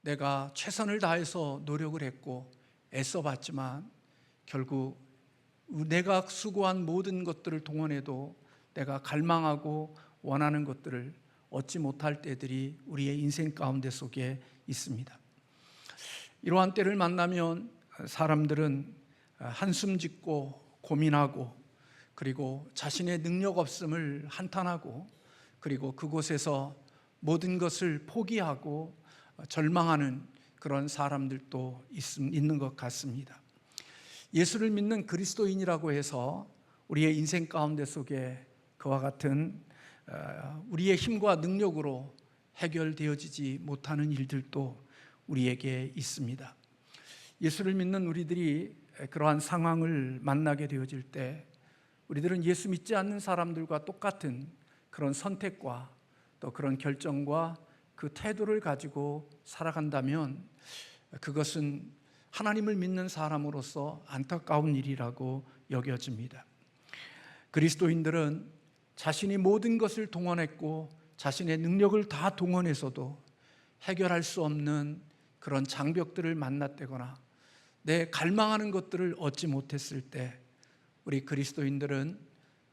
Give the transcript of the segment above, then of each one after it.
내가 최선을 다해서 노력을 했고 애써봤지만 결국 내가 수고한 모든 것들을 동원해도 내가 갈망하고 원하는 것들을 얻지 못할 때들이 우리의 인생 가운데 속에 있습니다. 이러한 때를 만나면 사람들은 한숨 짓고 고민하고, 그리고 자신의 능력 없음을 한탄하고, 그리고 그곳에서 모든 것을 포기하고 절망하는 그런 사람들도 있는 것 같습니다. 예수를 믿는 그리스도인이라고 해서 우리의 인생 가운데 속에 그와 같은 우리의 힘과 능력으로 해결되어지지 못하는 일들도 우리에게 있습니다. 예수를 믿는 우리들이 그러한 상황을 만나게 되어질 때 우리들은 예수 믿지 않는 사람들과 똑같은 그런 선택과 또 그런 결정과 그 태도를 가지고 살아간다면 그것은 하나님을 믿는 사람으로서 안타까운 일이라고 여겨집니다. 그리스도인들은 자신이 모든 것을 동원했고 자신의 능력을 다 동원해서도 해결할 수 없는 그런 장벽들을 만났다거나 내 갈망하는 것들을 얻지 못했을 때 우리 그리스도인들은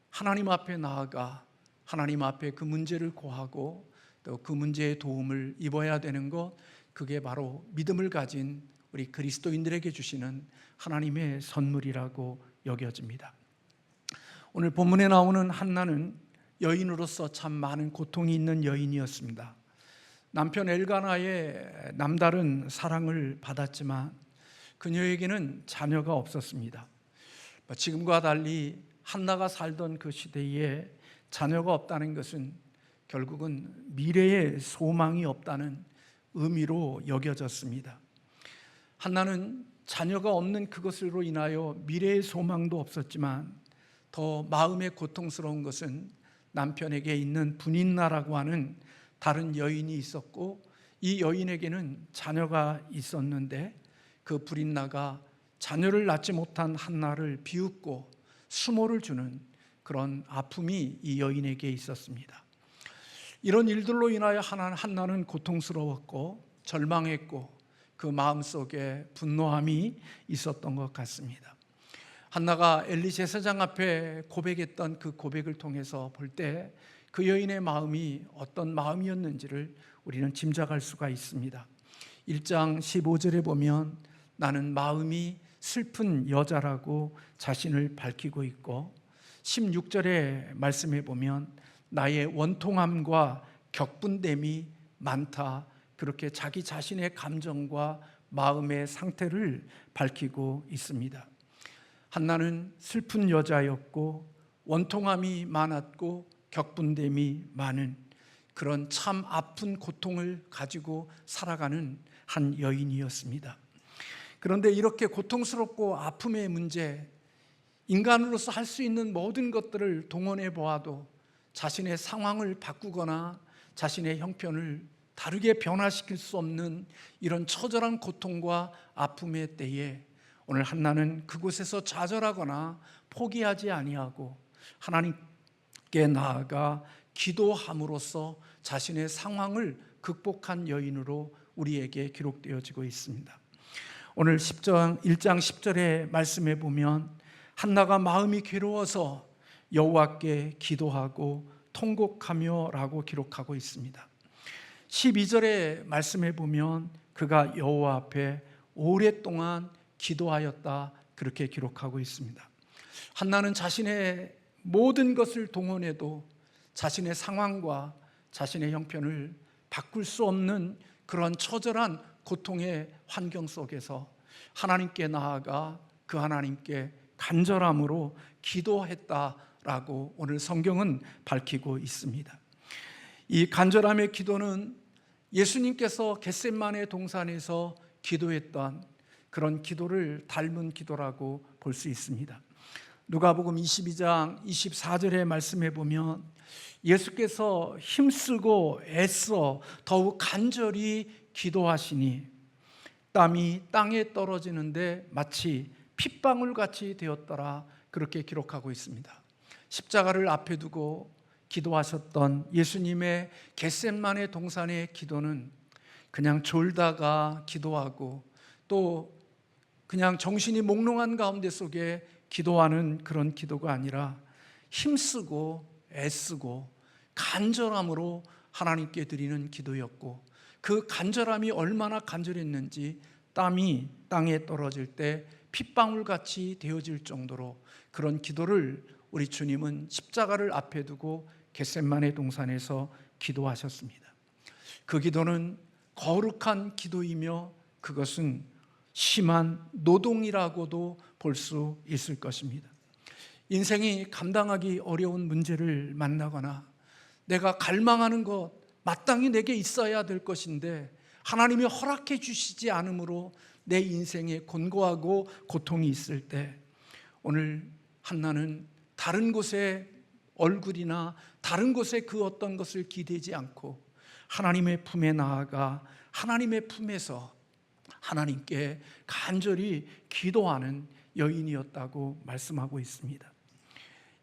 하나님 앞에 나아가 하나님 앞에 그 문제를 고하고 또 그 문제의 도움을 입어야 되는 것, 그게 바로 믿음을 가진 우리 그리스도인들에게 주시는 하나님의 선물이라고 여겨집니다. 오늘 본문에 나오는 한나는 여인으로서 참 많은 고통이 있는 여인이었습니다. 남편 엘가나의 남다른 사랑을 받았지만 그녀에게는 자녀가 없었습니다. 지금과 달리 한나가 살던 그 시대에 자녀가 없다는 것은 결국은 미래의 소망이 없다는 의미로 여겨졌습니다. 한나는 자녀가 없는 그것으로 인하여 미래의 소망도 없었지만 더 마음에 고통스러운 것은 남편에게 있는 분인나라고 하는 다른 여인이 있었고, 이 여인에게는 자녀가 있었는데 그 불인나가 자녀를 낳지 못한 한나를 비웃고 수모를 주는 그런 아픔이 이 여인에게 있었습니다. 이런 일들로 인하여 한나는 고통스러웠고 절망했고 그 마음속에 분노함이 있었던 것 같습니다. 한나가 엘리 제사장 앞에 고백했던 그 고백을 통해서 볼 때 그 여인의 마음이 어떤 마음이었는지를 우리는 짐작할 수가 있습니다. 1장 15절에 보면 나는 마음이 슬픈 여자라고 자신을 밝히고 있고, 16절의 말씀에 보면 나의 원통함과 격분됨이 많다, 그렇게 자기 자신의 감정과 마음의 상태를 밝히고 있습니다. 한나는 슬픈 여자였고 원통함이 많았고 격분됨이 많은 그런 참 아픈 고통을 가지고 살아가는 한 여인이었습니다. 그런데 이렇게 고통스럽고 아픔의 문제, 인간으로서 할 수 있는 모든 것들을 동원해 보아도 자신의 상황을 바꾸거나 자신의 형편을 다르게 변화시킬 수 없는 이런 처절한 고통과 아픔의 때에 오늘 한나는 그곳에서 좌절하거나 포기하지 아니하고 하나님께 나아가 기도함으로써 자신의 상황을 극복한 여인으로 우리에게 기록되어지고 있습니다. 오늘 1장 10절의 말씀에 보면 한나가 마음이 괴로워서 여호와께 기도하고 통곡하며 라고 기록하고 있습니다. 12절의 말씀에 보면 그가 여호와 앞에 오랫동안 기도하였다, 그렇게 기록하고 있습니다. 한나는 자신의 모든 것을 동원해도 자신의 상황과 자신의 형편을 바꿀 수 없는 그런 처절한 고통의 환경 속에서 하나님께 나아가 그 하나님께 간절함으로 기도했다라고 오늘 성경은 밝히고 있습니다. 이 간절함의 기도는 예수님께서 겟세마네 동산에서 기도했던 그런 기도를 닮은 기도라고 볼 수 있습니다. 누가복음 22장 24절의 말씀에 보면 예수께서 힘쓰고 애써 더욱 간절히 기도하시니 땀이 땅에 떨어지는데 마치 핏방울같이 되었더라, 그렇게 기록하고 있습니다. 십자가를 앞에 두고 기도하셨던 예수님의 겟세마네 동산의 기도는 그냥 졸다가 기도하고 또 그냥 정신이 몽롱한 가운데 속에 기도하는 그런 기도가 아니라 힘쓰고 애쓰고 간절함으로 하나님께 드리는 기도였고, 그 간절함이 얼마나 간절했는지 땀이 땅에 떨어질 때 핏방울같이 되어질 정도로 그런 기도를 우리 주님은 십자가를 앞에 두고 겟세마네 동산에서 기도하셨습니다. 그 기도는 거룩한 기도이며 그것은 심한 노동이라고도 볼 수 있을 것입니다. 인생이 감당하기 어려운 문제를 만나거나 내가 갈망하는 것 마땅히 내게 있어야 될 것인데 하나님이 허락해 주시지 않으므로 내 인생에 곤고하고 고통이 있을 때, 오늘 한나는 다른 곳에 얼굴이나 다른 곳에 그 어떤 것을 기대지 않고 하나님의 품에 나아가 하나님의 품에서 하나님께 간절히 기도하는 여인이었다고 말씀하고 있습니다.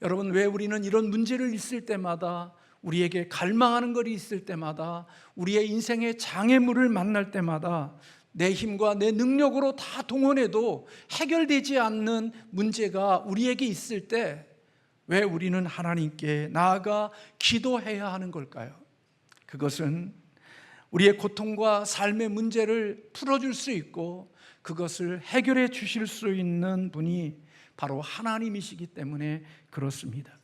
여러분, 왜 우리는 이런 문제를 있을 때마다, 우리에게 갈망하는 것이 있을 때마다, 우리의 인생의 장애물을 만날 때마다 내 힘과 내 능력으로 다 동원해도 해결되지 않는 문제가 우리에게 있을 때 왜 우리는 하나님께 나아가 기도해야 하는 걸까요? 그것은 우리의 고통과 삶의 문제를 풀어줄 수 있고 그것을 해결해 주실 수 있는 분이 바로 하나님이시기 때문에 그렇습니다.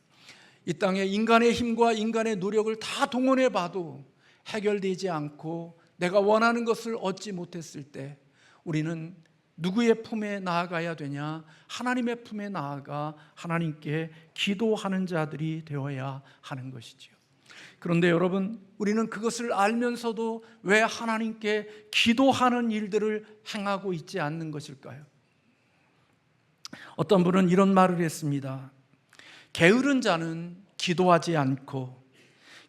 이 땅에 인간의 힘과 인간의 노력을 다 동원해 봐도 해결되지 않고 내가 원하는 것을 얻지 못했을 때 우리는 누구의 품에 나아가야 되냐? 하나님의 품에 나아가 하나님께 기도하는 자들이 되어야 하는 것이지요. 그런데 여러분, 우리는 그것을 알면서도 왜 하나님께 기도하는 일들을 행하고 있지 않는 것일까요? 어떤 분은 이런 말을 했습니다. 게으른 자는 기도하지 않고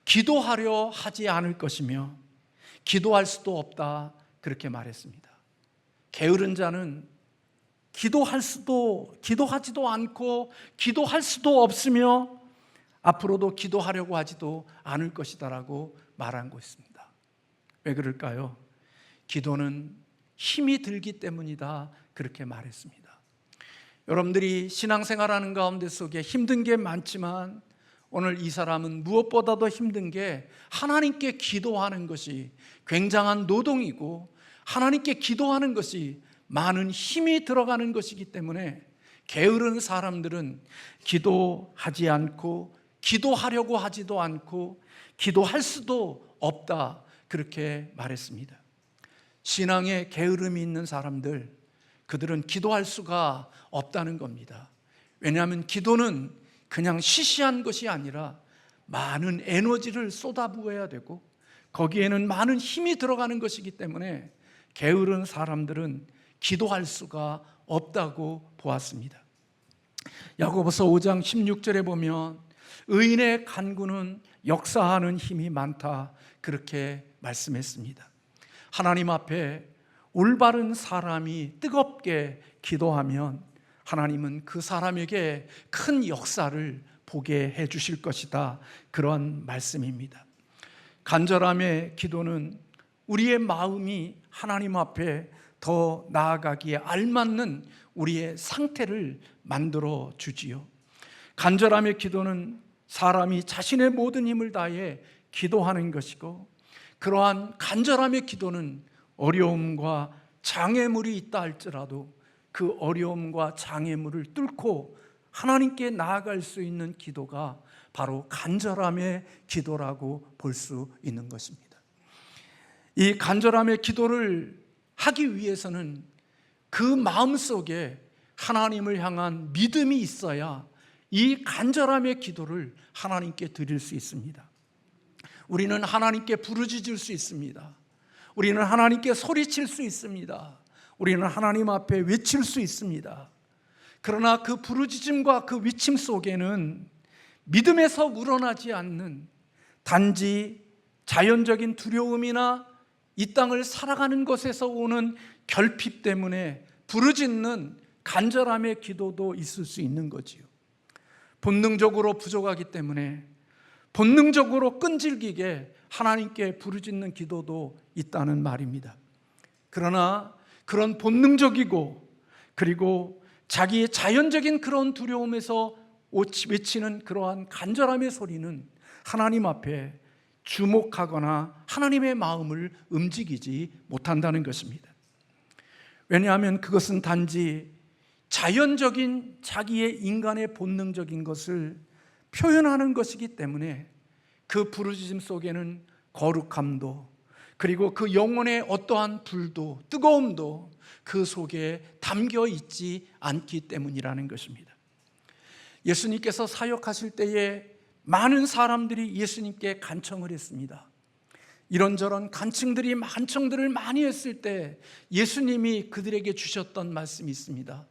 기도하려 하지 않을 것이며 기도할 수도 없다, 그렇게 말했습니다. 게으른 자는 기도하지도 않고 기도할 수도 없으며 앞으로도 기도하려고 하지도 않을 것이다라고 말한 것입니다. 왜 그럴까요? 기도는 힘이 들기 때문이다, 그렇게 말했습니다. 여러분들이 신앙생활하는 가운데 속에 힘든 게 많지만 오늘 이 사람은 무엇보다도 힘든 게 하나님께 기도하는 것이 굉장한 노동이고 하나님께 기도하는 것이 많은 힘이 들어가는 것이기 때문에 게으른 사람들은 기도하지 않고 기도하려고 하지도 않고 기도할 수도 없다, 그렇게 말했습니다. 신앙에 게으름이 있는 사람들, 그들은 기도할 수가 없다는 겁니다. 왜냐하면 기도는 그냥 시시한 것이 아니라 많은 에너지를 쏟아부어야 되고 거기에는 많은 힘이 들어가는 것이기 때문에 게으른 사람들은 기도할 수가 없다고 보았습니다. 야고보서 5장 16절에 보면 의인의 간구는 역사하는 힘이 많다, 그렇게 말씀했습니다. 하나님 앞에 올바른 사람이 뜨겁게 기도하면 하나님은 그 사람에게 큰 역사를 보게 해 주실 것이다, 그런 말씀입니다. 간절함의 기도는 우리의 마음이 하나님 앞에 더 나아가기에 알맞는 우리의 상태를 만들어 주지요. 간절함의 기도는 사람이 자신의 모든 힘을 다해 기도하는 것이고, 그러한 간절함의 기도는 어려움과 장애물이 있다 할지라도 그 어려움과 장애물을 뚫고 하나님께 나아갈 수 있는 기도가 바로 간절함의 기도라고 볼 수 있는 것입니다. 이 간절함의 기도를 하기 위해서는 그 마음속에 하나님을 향한 믿음이 있어야 이 간절함의 기도를 하나님께 드릴 수 있습니다. 우리는 하나님께 부르짖을 수 있습니다. 우리는 하나님께 소리칠 수 있습니다. 우리는 하나님 앞에 외칠 수 있습니다. 그러나 그 부르짖음과 그 외침 속에는 믿음에서 우러나지 않는 단지 자연적인 두려움이나 이 땅을 살아가는 것에서 오는 결핍 때문에 부르짖는 간절함의 기도도 있을 수 있는 거지요. 본능적으로 부족하기 때문에 본능적으로 끈질기게 하나님께 부르짖는 기도도 있다는 말입니다. 그러나 그런 본능적이고 그리고 자기의 자연적인 그런 두려움에서 외치는 그러한 간절함의 소리는 하나님 앞에 주목하거나 하나님의 마음을 움직이지 못한다는 것입니다. 왜냐하면 그것은 단지 자연적인 자기의 인간의 본능적인 것을 표현하는 것이기 때문에 그 부르짖음 속에는 거룩함도 그리고 그 영혼의 어떠한 불도 뜨거움도 그 속에 담겨 있지 않기 때문이라는 것입니다. 예수님께서 사역하실 때에 많은 사람들이 예수님께 간청을 했습니다. 이런저런 간청들을 많이 했을 때 예수님이 그들에게 주셨던 말씀이 있습니다.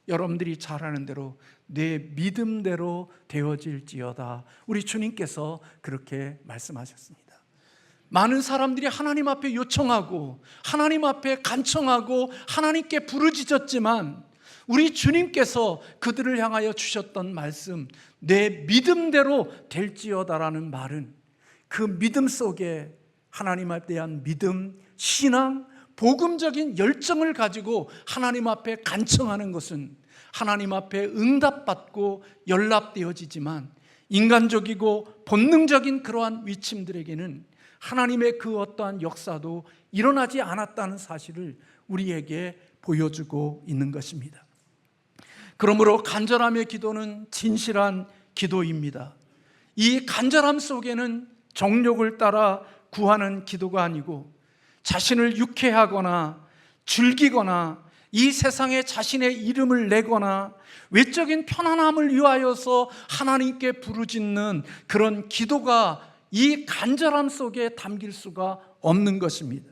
여러분들이 잘 아는 대로 내 믿음대로 되어질지어다. 우리 주님께서 그렇게 말씀하셨습니다. 많은 사람들이 하나님 앞에 요청하고 하나님 앞에 간청하고 하나님께 부르짖었지만 우리 주님께서 그들을 향하여 주셨던 말씀, 내 믿음대로 될지어다라는 말은 그 믿음 속에 하나님 앞에 대한 믿음, 신앙, 복음적인 열정을 가지고 하나님 앞에 간청하는 것은 하나님 앞에 응답받고 연락되어지지만 인간적이고 본능적인 그러한 위침들에게는 하나님의 그 어떠한 역사도 일어나지 않았다는 사실을 우리에게 보여주고 있는 것입니다. 그러므로 간절함의 기도는 진실한 기도입니다. 이 간절함 속에는 정욕을 따라 구하는 기도가 아니고 자신을 유쾌하거나 즐기거나 이 세상에 자신의 이름을 내거나 외적인 편안함을 위하여서 하나님께 부르짖는 그런 기도가 이 간절함 속에 담길 수가 없는 것입니다.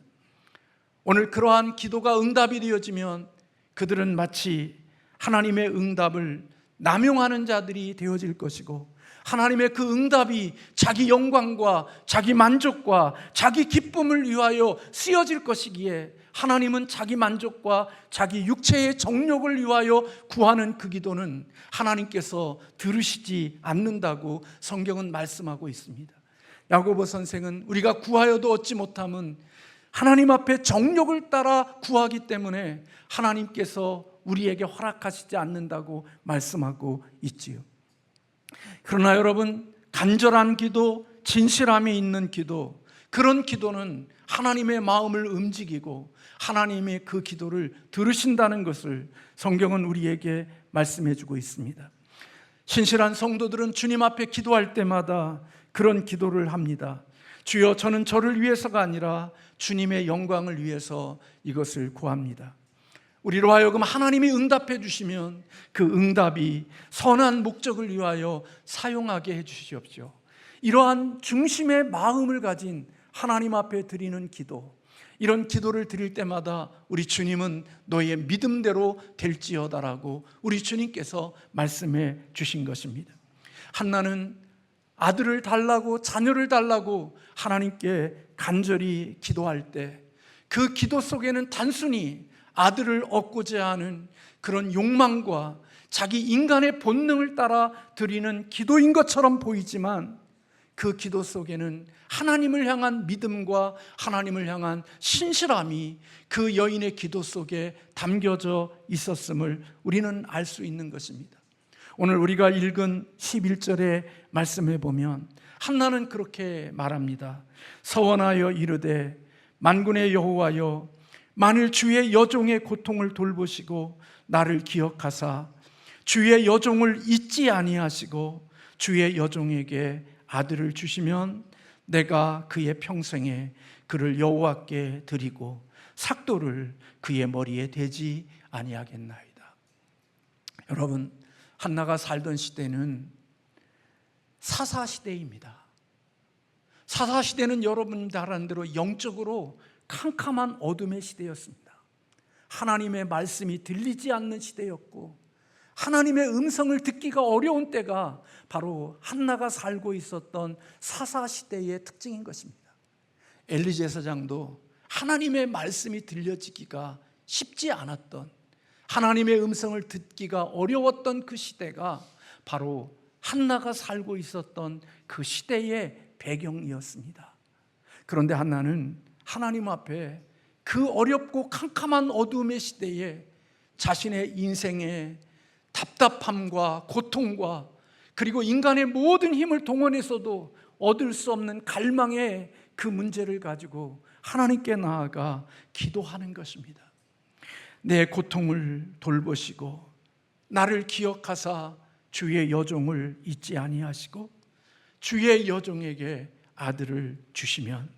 오늘 그러한 기도가 응답이 되어지면 그들은 마치 하나님의 응답을 남용하는 자들이 되어질 것이고 하나님의 그 응답이 자기 영광과 자기 만족과 자기 기쁨을 위하여 쓰여질 것이기에 하나님은 자기 만족과 자기 육체의 정욕을 위하여 구하는 그 기도는 하나님께서 들으시지 않는다고 성경은 말씀하고 있습니다. 야고보 선생은 우리가 구하여도 얻지 못함은 하나님 앞에 정욕을 따라 구하기 때문에 하나님께서 우리에게 허락하시지 않는다고 말씀하고 있지요. 그러나 여러분, 간절한 기도, 진실함이 있는 기도, 그런 기도는 하나님의 마음을 움직이고 하나님의 그 기도를 들으신다는 것을 성경은 우리에게 말씀해 주고 있습니다. 신실한 성도들은 주님 앞에 기도할 때마다 그런 기도를 합니다. 주여, 저는 저를 위해서가 아니라 주님의 영광을 위해서 이것을 구합니다. 우리로 하여금 하나님이 응답해 주시면 그 응답이 선한 목적을 위하여 사용하게 해 주시옵시오. 이러한 중심의 마음을 가진 하나님 앞에 드리는 기도, 이런 기도를 드릴 때마다 우리 주님은 너의 믿음대로 될지어다라고 우리 주님께서 말씀해 주신 것입니다. 한나는 아들을 달라고, 자녀를 달라고 하나님께 간절히 기도할 때 그 기도 속에는 단순히 아들을 얻고자 하는 그런 욕망과 자기 인간의 본능을 따라 드리는 기도인 것처럼 보이지만 그 기도 속에는 하나님을 향한 믿음과 하나님을 향한 신실함이 그 여인의 기도 속에 담겨져 있었음을 우리는 알 수 있는 것입니다. 오늘 우리가 읽은 11절의 말씀에 보면 한나는 그렇게 말합니다. 서원하여 이르되 만군의 여호와여, 만일 주의 여종의 고통을 돌보시고 나를 기억하사 주의 여종을 잊지 아니하시고 주의 여종에게 아들을 주시면 내가 그의 평생에 그를 여호와께 드리고 삭도를 그의 머리에 대지 아니하겠나이다. 여러분, 한나가 살던 시대는 사사시대입니다. 사사시대는 여러분 잘 아는 대로 영적으로 캄캄한 어둠의 시대였습니다. 하나님의 말씀이 들리지 않는 시대였고 하나님의 음성을 듣기가 어려운 때가 바로 한나가 살고 있었던 사사시대의 특징인 것입니다. 엘리 제사장도 하나님의 말씀이 들려지기가 쉽지 않았던, 하나님의 음성을 듣기가 어려웠던 그 시대가 바로 한나가 살고 있었던 그 시대의 배경이었습니다. 그런데 한나는 하나님 앞에 그 어렵고 캄캄한 어두움의 시대에 자신의 인생의 답답함과 고통과 그리고 인간의 모든 힘을 동원해서도 얻을 수 없는 갈망의 그 문제를 가지고 하나님께 나아가 기도하는 것입니다. 내 고통을 돌보시고 나를 기억하사 주의 여종을 잊지 아니하시고 주의 여종에게 아들을 주시면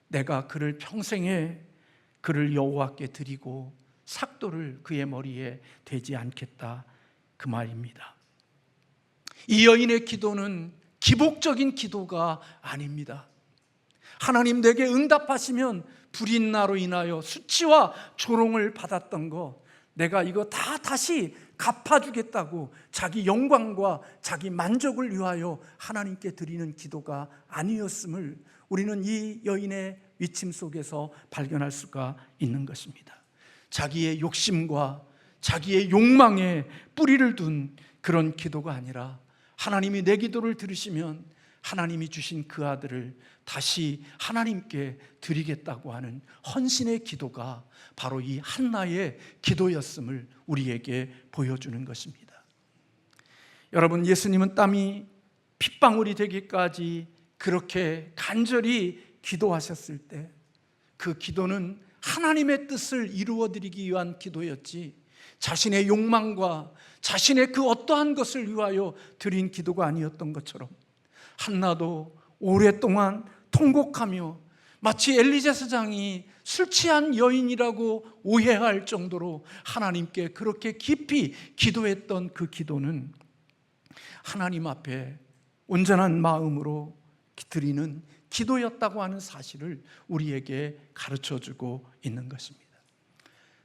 내가 그를 평생에 그를 여호와께 드리고 삭도를 그의 머리에 대지 않겠다, 그 말입니다. 이 여인의 기도는 기복적인 기도가 아닙니다. 하나님 내게 응답하시면 불인 나로 인하여 수치와 조롱을 받았던 거 내가 이거 다 다시 갚아주겠다고 자기 영광과 자기 만족을 위하여 하나님께 드리는 기도가 아니었음을 우리는 이 여인의 위침 속에서 발견할 수가 있는 것입니다. 자기의 욕심과 자기의 욕망에 뿌리를 둔 그런 기도가 아니라 하나님이 내 기도를 들으시면 하나님이 주신 그 아들을 다시 하나님께 드리겠다고 하는 헌신의 기도가 바로 이 한나의 기도였음을 우리에게 보여주는 것입니다. 여러분, 예수님은 땀이 핏방울이 되기까지 그렇게 간절히 기도하셨을 때 그 기도는 하나님의 뜻을 이루어드리기 위한 기도였지 자신의 욕망과 자신의 그 어떠한 것을 위하여 드린 기도가 아니었던 것처럼 한나도 오랫동안 통곡하며 마치 엘리제 사장이 술 취한 여인이라고 오해할 정도로 하나님께 그렇게 깊이 기도했던 그 기도는 하나님 앞에 온전한 마음으로 드리는 기도였다고 하는 사실을 우리에게 가르쳐주고 있는 것입니다.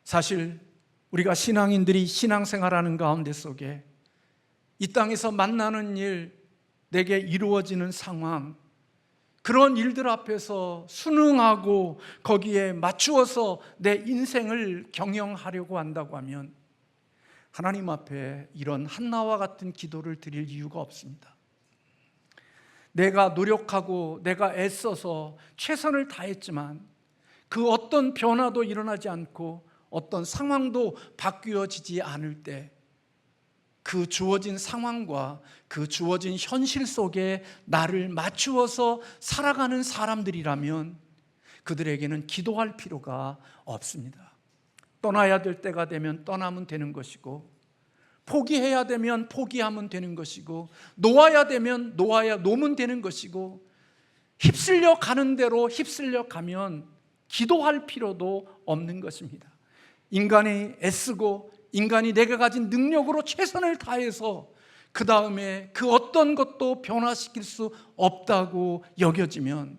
사실 우리가 신앙인들이 신앙생활하는 가운데 속에 이 땅에서 만나는 일, 내게 이루어지는 상황, 그런 일들 앞에서 순응하고 거기에 맞추어서 내 인생을 경영하려고 한다고 하면 하나님 앞에 이런 한나와 같은 기도를 드릴 이유가 없습니다. 내가 노력하고 내가 애써서 최선을 다했지만 그 어떤 변화도 일어나지 않고 어떤 상황도 바뀌어지지 않을 때 그 주어진 상황과 그 주어진 현실 속에 나를 맞추어서 살아가는 사람들이라면 그들에게는 기도할 필요가 없습니다. 떠나야 될 때가 되면 떠나면 되는 것이고 포기해야 되면 포기하면 되는 것이고 놓아야 되면 놓으면 되는 것이고 휩쓸려 가는 대로 휩쓸려 가면 기도할 필요도 없는 것입니다. 인간이 애쓰고 인간이 내가 가진 능력으로 최선을 다해서 그 다음에 그 어떤 것도 변화시킬 수 없다고 여겨지면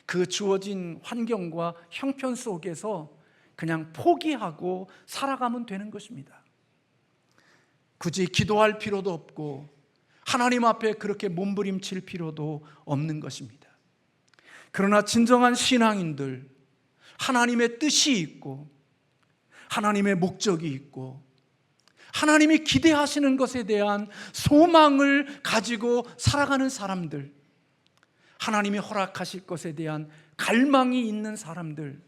그 주어진 환경과 형편 속에서 그냥 포기하고 살아가면 되는 것입니다. 굳이 기도할 필요도 없고 하나님 앞에 그렇게 몸부림칠 필요도 없는 것입니다. 그러나 진정한 신앙인들, 하나님의 뜻이 있고 하나님의 목적이 있고 하나님이 기대하시는 것에 대한 소망을 가지고 살아가는 사람들, 하나님이 허락하실 것에 대한 갈망이 있는 사람들,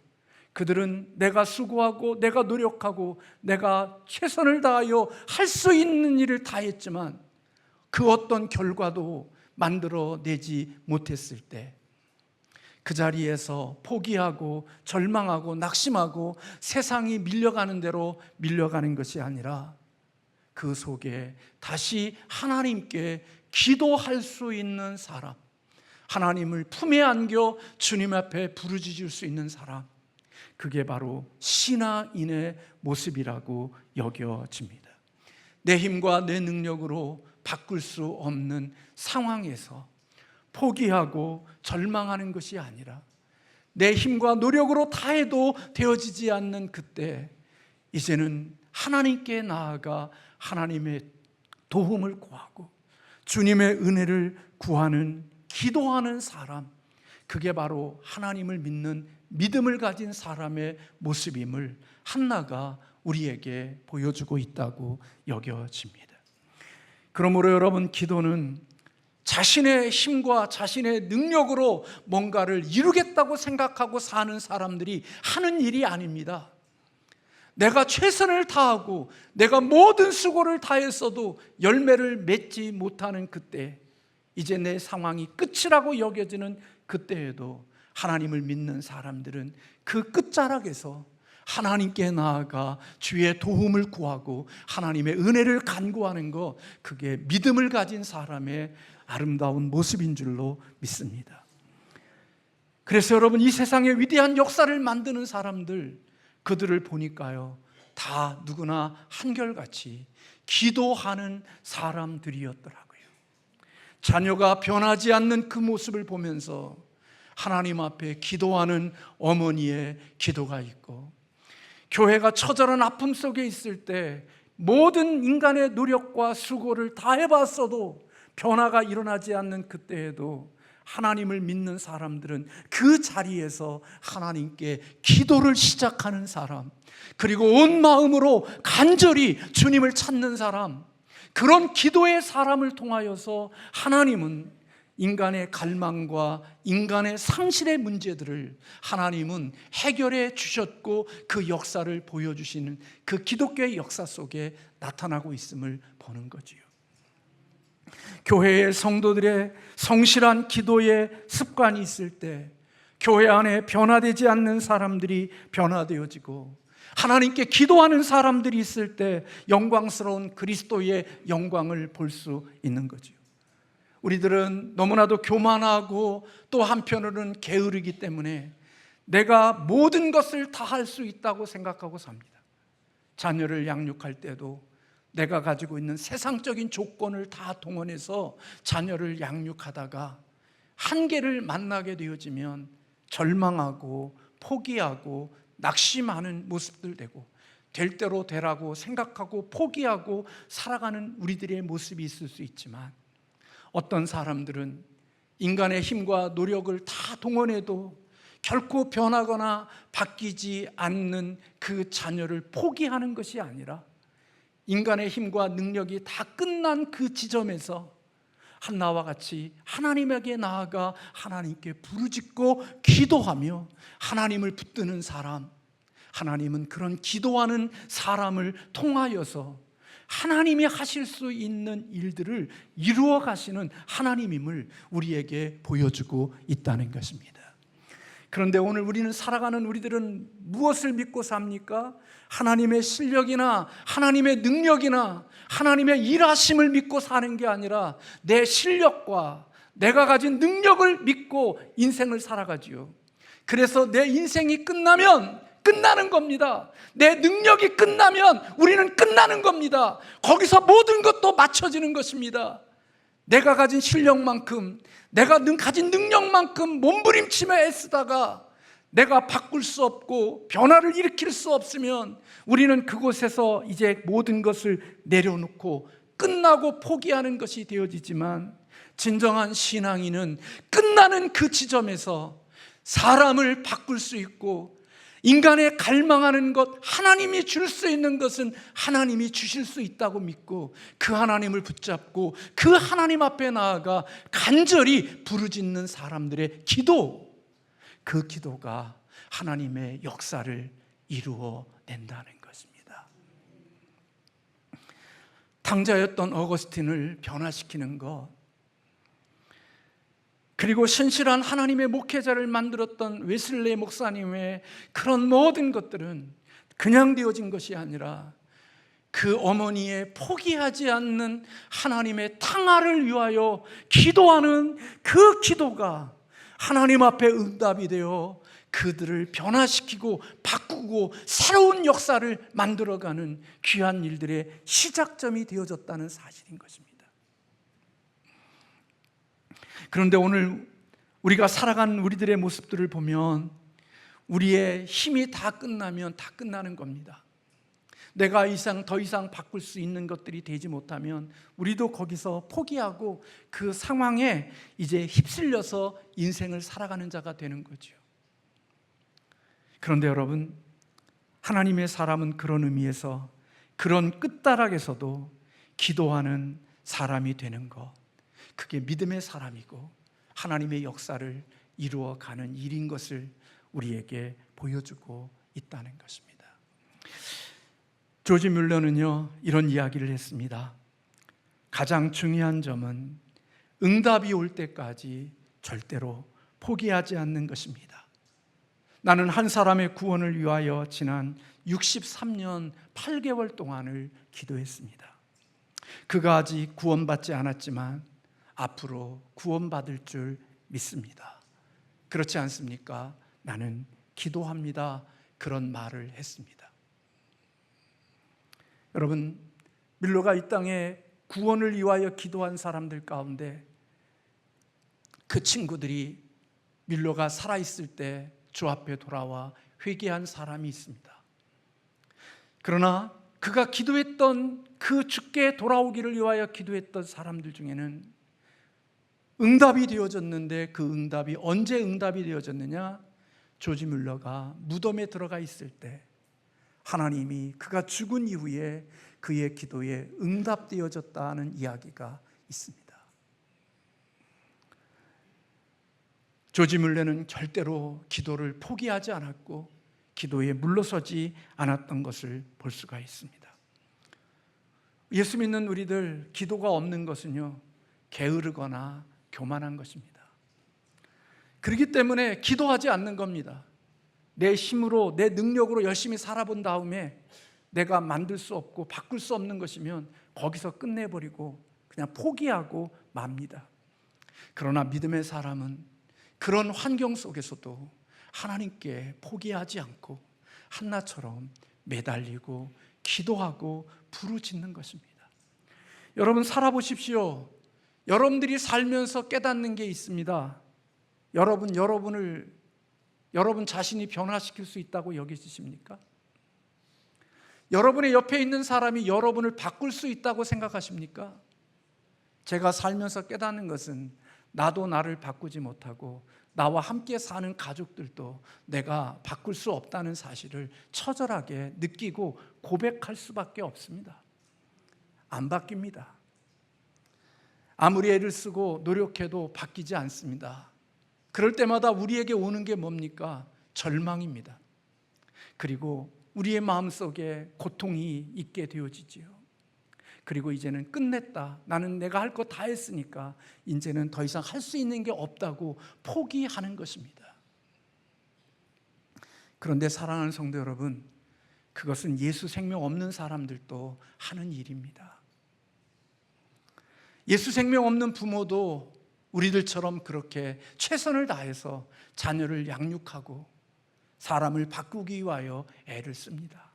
그들은 내가 수고하고 내가 노력하고 내가 최선을 다하여 할 수 있는 일을 다 했지만 그 어떤 결과도 만들어내지 못했을 때 그 자리에서 포기하고 절망하고 낙심하고 세상이 밀려가는 대로 밀려가는 것이 아니라 그 속에 다시 하나님께 기도할 수 있는 사람, 하나님을 품에 안겨 주님 앞에 부르짖을 수 있는 사람, 그게 바로 신앙인의 모습이라고 여겨집니다. 내 힘과 내 능력으로 바꿀 수 없는 상황에서 포기하고 절망하는 것이 아니라 내 힘과 노력으로 다 해도 되어지지 않는 그때 이제는 하나님께 나아가 하나님의 도움을 구하고 주님의 은혜를 구하는 기도하는 사람, 그게 바로 하나님을 믿는 믿음을 가진 사람의 모습임을 한나가 우리에게 보여주고 있다고 여겨집니다. 그러므로 여러분, 기도는 자신의 힘과 자신의 능력으로 뭔가를 이루겠다고 생각하고 사는 사람들이 하는 일이 아닙니다. 내가 최선을 다하고 내가 모든 수고를 다했어도 열매를 맺지 못하는 그때, 이제 내 상황이 끝이라고 여겨지는 그때에도 하나님을 믿는 사람들은 그 끝자락에서 하나님께 나아가 주의 도움을 구하고 하나님의 은혜를 간구하는 것, 그게 믿음을 가진 사람의 아름다운 모습인 줄로 믿습니다. 그래서 여러분, 이 세상에 위대한 역사를 만드는 사람들, 그들을 보니까요, 다 누구나 한결같이 기도하는 사람들이었더라고요. 자녀가 변하지 않는 그 모습을 보면서 하나님 앞에 기도하는 어머니의 기도가 있고, 교회가 처절한 아픔 속에 있을 때 모든 인간의 노력과 수고를 다 해봤어도 변화가 일어나지 않는 그때에도 하나님을 믿는 사람들은 그 자리에서 하나님께 기도를 시작하는 사람, 그리고 온 마음으로 간절히 주님을 찾는 사람, 그런 기도의 사람을 통하여서 하나님은 인간의 갈망과 인간의 상실의 문제들을 하나님은 해결해 주셨고, 그 역사를 보여주시는 그 기독교의 역사 속에 나타나고 있음을 보는 거지요. 교회의 성도들의 성실한 기도의 습관이 있을 때 교회 안에 변화되지 않는 사람들이 변화되어지고, 하나님께 기도하는 사람들이 있을 때 영광스러운 그리스도의 영광을 볼 수 있는 거죠. 우리들은 너무나도 교만하고 또 한편으로는 게으르기 때문에 내가 모든 것을 다 할 수 있다고 생각하고 삽니다. 자녀를 양육할 때도 내가 가지고 있는 세상적인 조건을 다 동원해서 자녀를 양육하다가 한계를 만나게 되어지면 절망하고 포기하고 낙심하는 모습들 되고, 될 대로 되라고 생각하고 포기하고 살아가는 우리들의 모습이 있을 수 있지만, 어떤 사람들은 인간의 힘과 노력을 다 동원해도 결코 변하거나 바뀌지 않는 그 자녀를 포기하는 것이 아니라 인간의 힘과 능력이 다 끝난 그 지점에서 한나와 같이 하나님에게 나아가 하나님께 부르짖고 기도하며 하나님을 붙드는 사람, 하나님은 그런 기도하는 사람을 통하여서 하나님이 하실 수 있는 일들을 이루어 가시는 하나님임을 우리에게 보여주고 있다는 것입니다. 그런데 오늘 우리는 살아가는 우리들은 무엇을 믿고 삽니까? 하나님의 실력이나 하나님의 능력이나 하나님의 일하심을 믿고 사는 게 아니라 내 실력과 내가 가진 능력을 믿고 인생을 살아가지요. 그래서 내 인생이 끝나면 끝나는 겁니다. 내 능력이 끝나면 우리는 끝나는 겁니다. 거기서 모든 것도 맞춰지는 것입니다. 내가 가진 실력만큼, 내가 가진 능력만큼 몸부림치며 애쓰다가 내가 바꿀 수 없고 변화를 일으킬 수 없으면 우리는 그곳에서 이제 모든 것을 내려놓고 끝나고 포기하는 것이 되어지지만, 진정한 신앙인은 끝나는 그 지점에서 사람을 바꿀 수 있고, 인간의 갈망하는 것, 하나님이 줄 수 있는 것은 하나님이 주실 수 있다고 믿고 그 하나님을 붙잡고 그 하나님 앞에 나아가 간절히 부르짖는 사람들의 기도, 그 기도가 하나님의 역사를 이루어낸다는 것입니다. 탕자였던 어거스틴을 변화시키는 것, 그리고 신실한 하나님의 목회자를 만들었던 웨슬레이 목사님의 그런 모든 것들은 그냥 되어진 것이 아니라 그 어머니의 포기하지 않는 하나님의 탕아를 위하여 기도하는 그 기도가 하나님 앞에 응답이 되어 그들을 변화시키고 바꾸고 새로운 역사를 만들어가는 귀한 일들의 시작점이 되어졌다는 사실인 것입니다. 그런데 오늘 우리가 살아가는 우리들의 모습들을 보면 우리의 힘이 다 끝나면 다 끝나는 겁니다. 내가 더 이상 바꿀 수 있는 것들이 되지 못하면 우리도 거기서 포기하고 그 상황에 이제 휩쓸려서 인생을 살아가는 자가 되는 거죠. 그런데 여러분, 하나님의 사람은 그런 의미에서 그런 끝자락에서도 기도하는 사람이 되는 것, 그게 믿음의 사람이고 하나님의 역사를 이루어가는 일인 것을 우리에게 보여주고 있다는 것입니다. 조지 뮬러는요, 이런 이야기를 했습니다. 가장 중요한 점은 응답이 올 때까지 절대로 포기하지 않는 것입니다. 나는 한 사람의 구원을 위하여 지난 63년 8개월 동안을 기도했습니다. 그가 아직 구원받지 않았지만 앞으로 구원받을 줄 믿습니다. 그렇지 않습니까? 나는 기도합니다. 그런 말을 했습니다. 여러분, 밀러가 이 땅에 구원을 위하여 기도한 사람들 가운데 그 친구들이 밀러가 살아있을 때 주 앞에 돌아와 회개한 사람이 있습니다. 그러나 그가 기도했던 그 주께 돌아오기를 위하여 기도했던 사람들 중에는 응답이 되어졌는데 그 응답이 언제 응답이 되어졌느냐? 조지 뮬러가 무덤에 들어가 있을 때 하나님이 그가 죽은 이후에 그의 기도에 응답되어졌다는 이야기가 있습니다. 조지 뮬러는 절대로 기도를 포기하지 않았고 기도에 물러서지 않았던 것을 볼 수가 있습니다. 예수 믿는 우리들 기도가 없는 것은요, 게으르거나 교만한 것입니다. 그렇기 때문에 기도하지 않는 겁니다. 내 힘으로 내 능력으로 열심히 살아본 다음에 내가 만들 수 없고 바꿀 수 없는 것이면 거기서 끝내버리고 그냥 포기하고 맙니다. 그러나 믿음의 사람은 그런 환경 속에서도 하나님께 포기하지 않고 한나처럼 매달리고 기도하고 부르짖는 것입니다. 여러분 살아보십시오. 여러분들이 살면서 깨닫는 게 있습니다. 여러분 자신이 변화시킬 수 있다고 여기십니까? 여러분의 옆에 있는 사람이 여러분을 바꿀 수 있다고 생각하십니까? 제가 살면서 깨닫는 것은 나도 나를 바꾸지 못하고 나와 함께 사는 가족들도 내가 바꿀 수 없다는 사실을 처절하게 느끼고 고백할 수밖에 없습니다. 안 바뀝니다. 아무리 애를 쓰고 노력해도 바뀌지 않습니다. 그럴 때마다 우리에게 오는 게 뭡니까? 절망입니다. 그리고 우리의 마음속에 고통이 있게 되어지지요. 그리고 이제는 끝냈다. 나는 내가 할 거 다 했으니까 이제는 더 이상 할 수 있는 게 없다고 포기하는 것입니다. 그런데 사랑하는 성도 여러분, 그것은 예수 생명 없는 사람들도 하는 일입니다. 예수 생명 없는 부모도 우리들처럼 그렇게 최선을 다해서 자녀를 양육하고 사람을 바꾸기 위하여 애를 씁니다.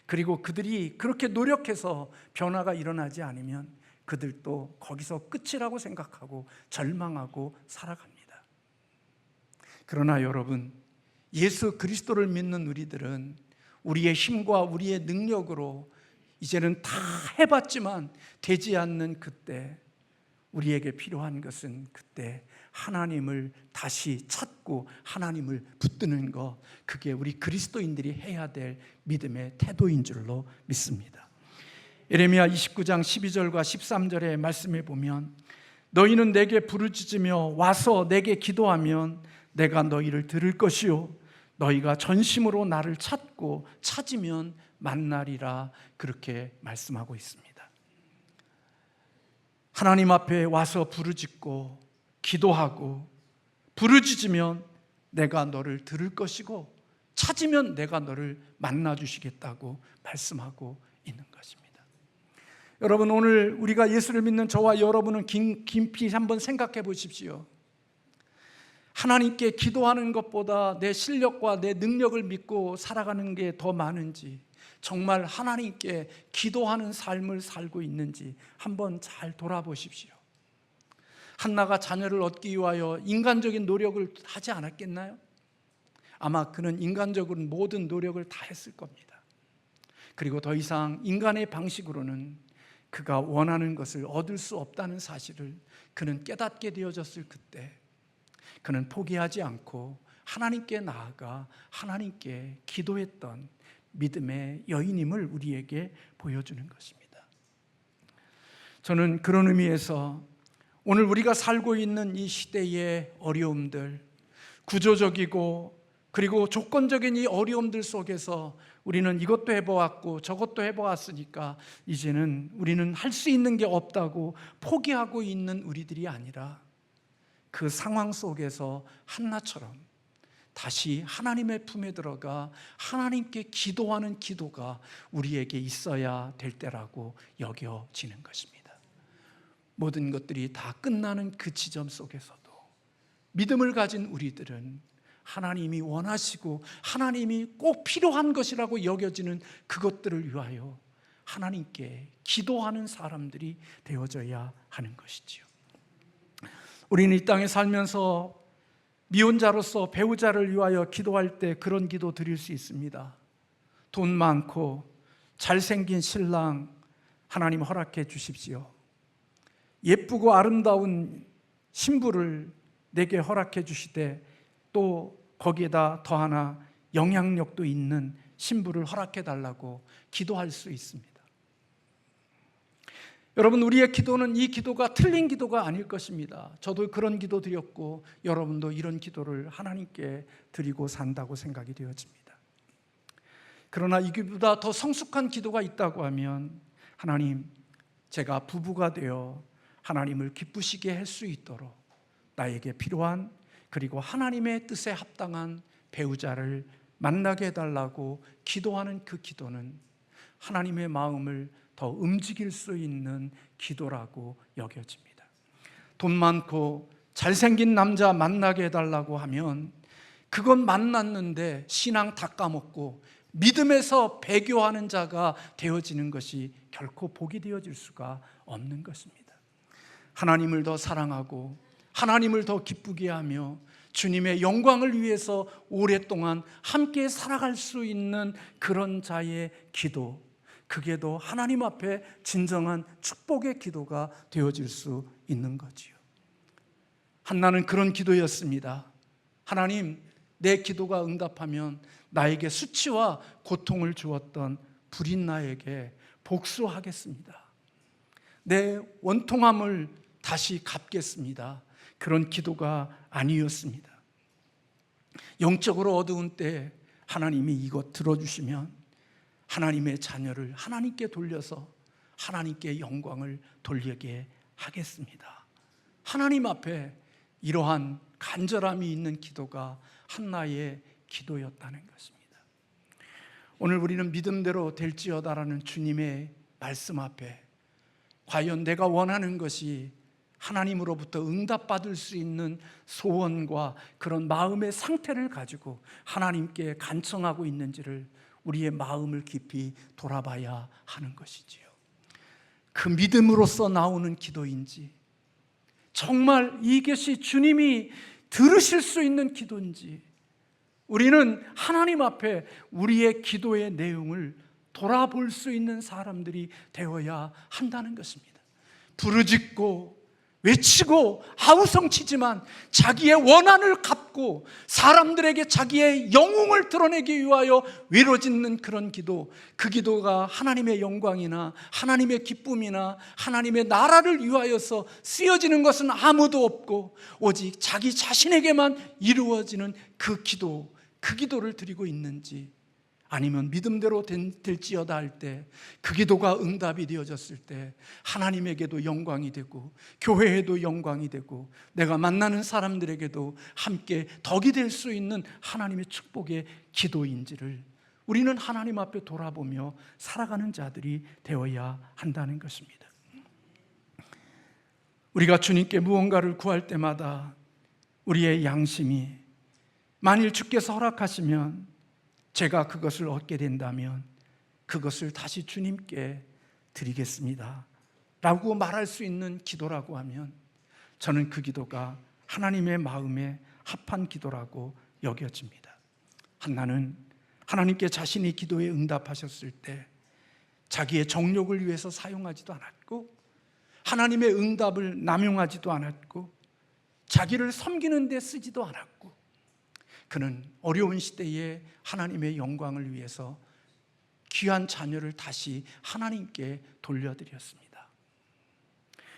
그리고 그들이 그렇게 노력해서 변화가 일어나지 않으면 그들도 거기서 끝이라고 생각하고 절망하고 살아갑니다. 그러나 여러분, 예수 그리스도를 믿는 우리들은 우리의 힘과 우리의 능력으로 이제는 다 해봤지만 되지 않는 그때 우리에게 필요한 것은 그때 하나님을 다시 찾고 하나님을 붙드는 것, 그게 우리 그리스도인들이 해야 될 믿음의 태도인 줄로 믿습니다. 예레미야 29장 12절과 13절의 말씀에 보면 너희는 내게 부르짖으며 와서 내게 기도하면 내가 너희를 들을 것이요 너희가 전심으로 나를 찾고 찾으면 만나리라, 그렇게 말씀하고 있습니다. 하나님 앞에 와서 부르짖고 기도하고 부르짖으면 내가 너를 들을 것이고 찾으면 내가 너를 만나 주시겠다고 말씀하고 있는 것입니다. 여러분, 오늘 우리가 예수를 믿는 저와 여러분은 깊이 한번 생각해 보십시오. 하나님께 기도하는 것보다 내 실력과 내 능력을 믿고 살아가는 게 더 많은지, 정말 하나님께 기도하는 삶을 살고 있는지 한번 잘 돌아보십시오. 한나가 자녀를 얻기 위하여 인간적인 노력을 하지 않았겠나요? 아마 그는 인간적으로 모든 노력을 다 했을 겁니다. 그리고 더 이상 인간의 방식으로는 그가 원하는 것을 얻을 수 없다는 사실을 그는 깨닫게 되어졌을 그때 그는 포기하지 않고 하나님께 나아가 하나님께 기도했던 믿음의 여인임을 우리에게 보여주는 것입니다. 저는 그런 의미에서 오늘 우리가 살고 있는 이 시대의 어려움들, 구조적이고 그리고 조건적인 이 어려움들 속에서 우리는 이것도 해보았고 저것도 해보았으니까 이제는 우리는 할 수 있는 게 없다고 포기하고 있는 우리들이 아니라 그 상황 속에서 한나처럼 다시 하나님의 품에 들어가 하나님께 기도하는 기도가 우리에게 있어야 될 때라고 여겨지는 것입니다. 모든 것들이 다 끝나는 그 지점 속에서도 믿음을 가진 우리들은 하나님이 원하시고 하나님이 꼭 필요한 것이라고 여겨지는 그것들을 위하여 하나님께 기도하는 사람들이 되어져야 하는 것이지요. 우리는 이 땅에 살면서 미혼자로서 배우자를 위하여 기도할 때 그런 기도 드릴 수 있습니다. 돈 많고 잘생긴 신랑 하나님 허락해 주십시오. 예쁘고 아름다운 신부를 내게 허락해 주시되 또 거기에다 더 하나 영향력도 있는 신부를 허락해 달라고 기도할 수 있습니다. 여러분, 우리의 기도는 이 기도가 틀린 기도가 아닐 것입니다. 저도 그런 기도 드렸고 여러분도 이런 기도를 하나님께 드리고 산다고 생각이 되어집니다. 그러나 이보다 더 성숙한 기도가 있다고 하면 하나님, 제가 부부가 되어 하나님을 기쁘시게 할 수 있도록 나에게 필요한 그리고 하나님의 뜻에 합당한 배우자를 만나게 해달라고 기도하는 그 기도는 하나님의 마음을 더 움직일 수 있는 기도라고 여겨집니다. 돈 많고 잘생긴 남자 만나게 해달라고 하면 그건 만났는데 신앙 다 까먹고 믿음에서 배교하는 자가 되어지는 것이 결코 복이 되어질 수가 없는 것입니다. 하나님을 더 사랑하고 하나님을 더 기쁘게 하며 주님의 영광을 위해서 오랫동안 함께 살아갈 수 있는 그런 자의 기도, 그게 더 하나님 앞에 진정한 축복의 기도가 되어질 수 있는 거지요. 한나는 그런 기도였습니다. 하나님, 내 기도가 응답하면 나에게 수치와 고통을 주었던 불인 나에게 복수하겠습니다. 내 원통함을 다시 갚겠습니다. 그런 기도가 아니었습니다. 영적으로 어두운 때 하나님이 이것 들어주시면 하나님의 자녀를 하나님께 돌려서 하나님께 영광을 돌리게 하겠습니다. 하나님 앞에 이러한 간절함이 있는 기도가 한나의 기도였다는 것입니다. 오늘 우리는 믿음대로 될지어다라는 주님의 말씀 앞에 과연 내가 원하는 것이 하나님으로부터 응답받을 수 있는 소원과 그런 마음의 상태를 가지고 하나님께 간청하고 있는지를 우리의 마음을 깊이 돌아봐야 하는 것이지요. 그 믿음으로서 나오는 기도인지, 정말 이것이 주님이 들으실 수 있는 기도인지, 우리는 하나님 앞에 우리의 기도의 내용을 돌아볼 수 있는 사람들이 되어야 한다는 것입니다. 부르짖고 외치고 아우성치지만 자기의 원한을 갚고 사람들에게 자기의 영웅을 드러내기 위하여 외로짓는 그런 기도, 그 기도가 하나님의 영광이나 하나님의 기쁨이나 하나님의 나라를 위하여서 쓰여지는 것은 아무도 없고 오직 자기 자신에게만 이루어지는 그 기도, 그 기도를 드리고 있는지, 아니면 믿음대로 될지어다 할 때 그 기도가 응답이 되어졌을 때 하나님에게도 영광이 되고 교회에도 영광이 되고 내가 만나는 사람들에게도 함께 덕이 될 수 있는 하나님의 축복의 기도인지를 우리는 하나님 앞에 돌아보며 살아가는 자들이 되어야 한다는 것입니다. 우리가 주님께 무언가를 구할 때마다 우리의 양심이 만일 주께서 허락하시면 제가 그것을 얻게 된다면 그것을 다시 주님께 드리겠습니다 라고 말할 수 있는 기도라고 하면 저는 그 기도가 하나님의 마음에 합한 기도라고 여겨집니다. 한나는 하나님께 자신이 기도에 응답하셨을 때 자기의 정욕을 위해서 사용하지도 않았고 하나님의 응답을 남용하지도 않았고 자기를 섬기는 데 쓰지도 않았고 그는 어려운 시대에 하나님의 영광을 위해서 귀한 자녀를 다시 하나님께 돌려드렸습니다.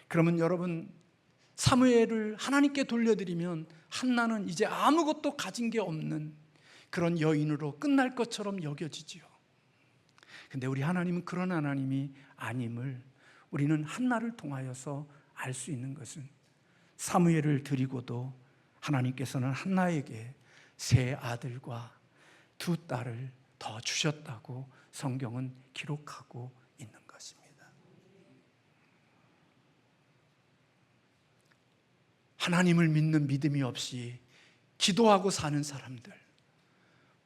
그러면 여러분, 사무엘을 하나님께 돌려드리면 한나는 이제 아무것도 가진 게 없는 그런 여인으로 끝날 것처럼 여겨지지요. 근데 우리 하나님은 그런 하나님이 아님을 우리는 한나를 통하여서 알 수 있는 것은, 사무엘을 드리고도 하나님께서는 한나에게 3 아들과 2 딸을 더 주셨다고 성경은 기록하고 있는 것입니다. 하나님을 믿는 믿음이 없이 기도하고 사는 사람들,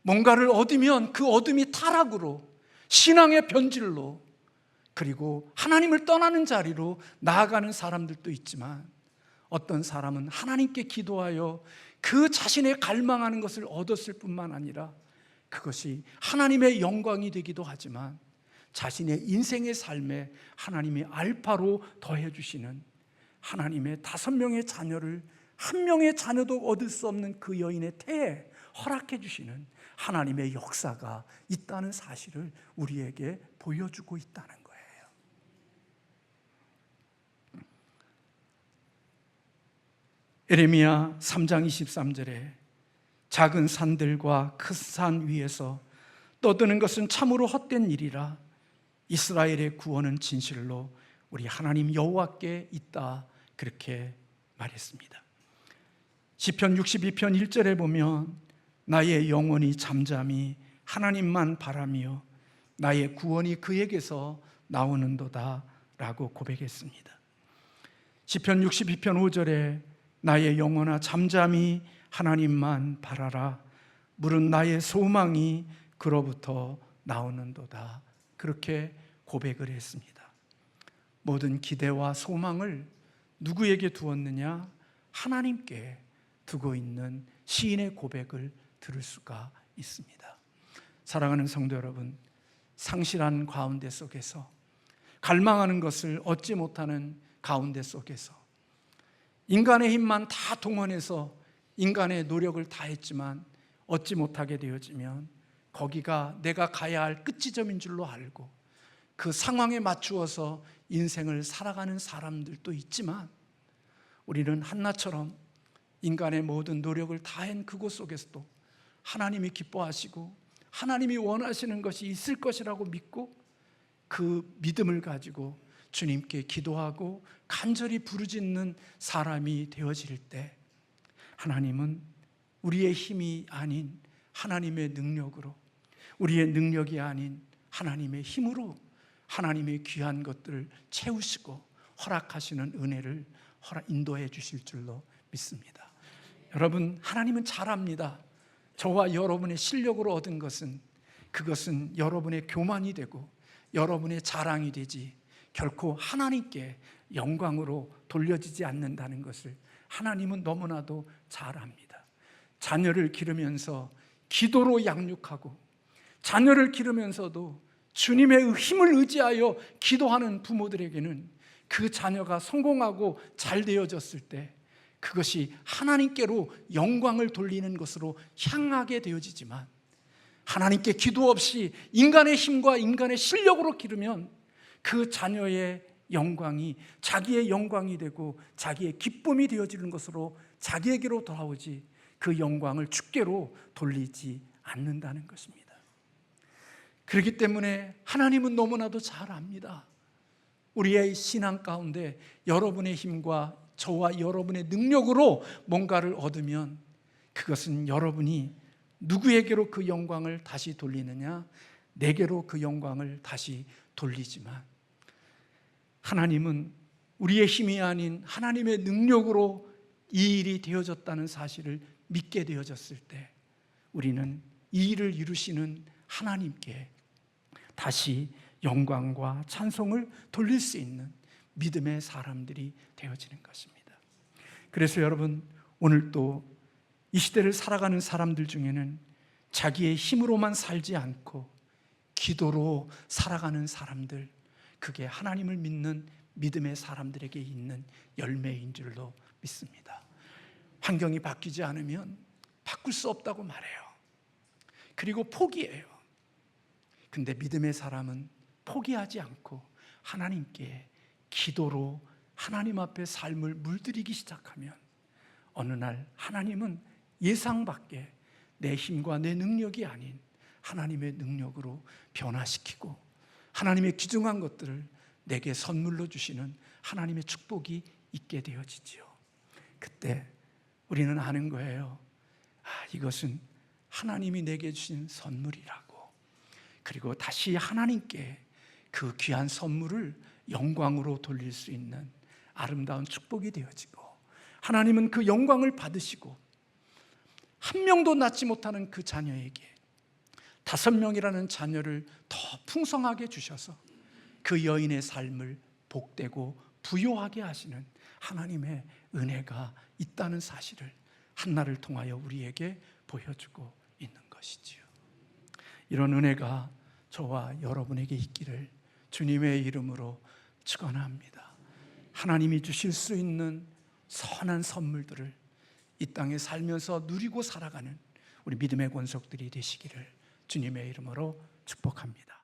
뭔가를 얻으면 그 얻음이 타락으로, 신앙의 변질로, 그리고 하나님을 떠나는 자리로 나아가는 사람들도 있지만, 어떤 사람은 하나님께 기도하여 그 자신의 갈망하는 것을 얻었을 뿐만 아니라 그것이 하나님의 영광이 되기도 하지만 자신의 인생의 삶에 하나님이 알파로 더해 주시는, 하나님의 5명의 자녀를 1명의 자녀도 얻을 수 없는 그 여인의 태에 허락해 주시는 하나님의 역사가 있다는 사실을 우리에게 보여주고 있다는 거예요. 에레미야 3장 23절에 작은 산들과 큰 산 위에서 떠드는 것은 참으로 헛된 일이라, 이스라엘의 구원은 진실로 우리 하나님 여호와께 있다, 그렇게 말했습니다. 시편 62편 1절에 보면 나의 영혼이 잠잠히 하나님만 바라며 나의 구원이 그에게서 나오는도다 라고 고백했습니다. 시편 62편 5절에 나의 영혼아 잠잠히 하나님만 바라라, 물은 나의 소망이 그로부터 나오는도다, 그렇게 고백을 했습니다. 모든 기대와 소망을 누구에게 두었느냐? 하나님께 두고 있는 시인의 고백을 들을 수가 있습니다. 사랑하는 성도 여러분, 상실한 가운데 속에서, 갈망하는 것을 얻지 못하는 가운데 속에서, 인간의 힘만 다 동원해서 인간의 노력을 다했지만 얻지 못하게 되어지면 거기가 내가 가야 할 끝지점인 줄로 알고 그 상황에 맞추어서 인생을 살아가는 사람들도 있지만, 우리는 한나처럼 인간의 모든 노력을 다한 그곳 속에서도 하나님이 기뻐하시고 하나님이 원하시는 것이 있을 것이라고 믿고 그 믿음을 가지고 주님께 기도하고 간절히 부르짖는 사람이 되어질 때, 하나님은 우리의 힘이 아닌 하나님의 능력으로, 우리의 능력이 아닌 하나님의 힘으로 하나님의 귀한 것들을 채우시고 허락하시는 은혜를 인도해 주실 줄로 믿습니다. 여러분, 하나님은 잘 압니다. 저와 여러분의 실력으로 얻은 것은, 그것은 여러분의 교만이 되고 여러분의 자랑이 되지 결코 하나님께 영광으로 돌려지지 않는다는 것을 하나님은 너무나도 잘 압니다. 자녀를 기르면서 기도로 양육하고, 자녀를 기르면서도 주님의 힘을 의지하여 기도하는 부모들에게는 그 자녀가 성공하고 잘 되어졌을 때 그것이 하나님께로 영광을 돌리는 것으로 향하게 되어지지만, 하나님께 기도 없이 인간의 힘과 인간의 실력으로 기르면 그 자녀의 영광이 자기의 영광이 되고 자기의 기쁨이 되어지는 것으로 자기에게로 돌아오지 그 영광을 주께로 돌리지 않는다는 것입니다. 그렇기 때문에 하나님은 너무나도 잘 압니다. 우리의 신앙 가운데 여러분의 힘과 저와 여러분의 능력으로 뭔가를 얻으면 그것은 여러분이 누구에게로 그 영광을 다시 돌리느냐? 내게로 그 영광을 다시 돌리지만, 하나님은 우리의 힘이 아닌 하나님의 능력으로 이 일이 되어졌다는 사실을 믿게 되어졌을 때 우리는 이 일을 이루시는 하나님께 다시 영광과 찬송을 돌릴 수 있는 믿음의 사람들이 되어지는 것입니다. 그래서 여러분, 오늘 또 이 시대를 살아가는 사람들 중에는 자기의 힘으로만 살지 않고 기도로 살아가는 사람들, 그게 하나님을 믿는 믿음의 사람들에게 있는 열매인 줄로 믿습니다. 환경이 바뀌지 않으면 바꿀 수 없다고 말해요. 그리고 포기해요. 근데 믿음의 사람은 포기하지 않고 하나님께 기도로 하나님 앞에 삶을 물들이기 시작하면 어느 날 하나님은 예상 밖에 내 힘과 내 능력이 아닌 하나님의 능력으로 변화시키고 하나님의 귀중한 것들을 내게 선물로 주시는 하나님의 축복이 있게 되어지지요. 그때 우리는 아는 거예요. 이것은 하나님이 내게 주신 선물이라고. 그리고 다시 하나님께 그 귀한 선물을 영광으로 돌릴 수 있는 아름다운 축복이 되어지고, 하나님은 그 영광을 받으시고 한 명도 낳지 못하는 그 자녀에게 5명이라는 자녀를 더 풍성하게 주셔서 그 여인의 삶을 복되고 부요하게 하시는 하나님의 은혜가 있다는 사실을 한나를 통하여 우리에게 보여주고 있는 것이지요. 이런 은혜가 저와 여러분에게 있기를 주님의 이름으로 축원합니다. 하나님이 주실 수 있는 선한 선물들을 이 땅에 살면서 누리고 살아가는 우리 믿음의 권속들이 되시기를 주님의 이름으로 축복합니다.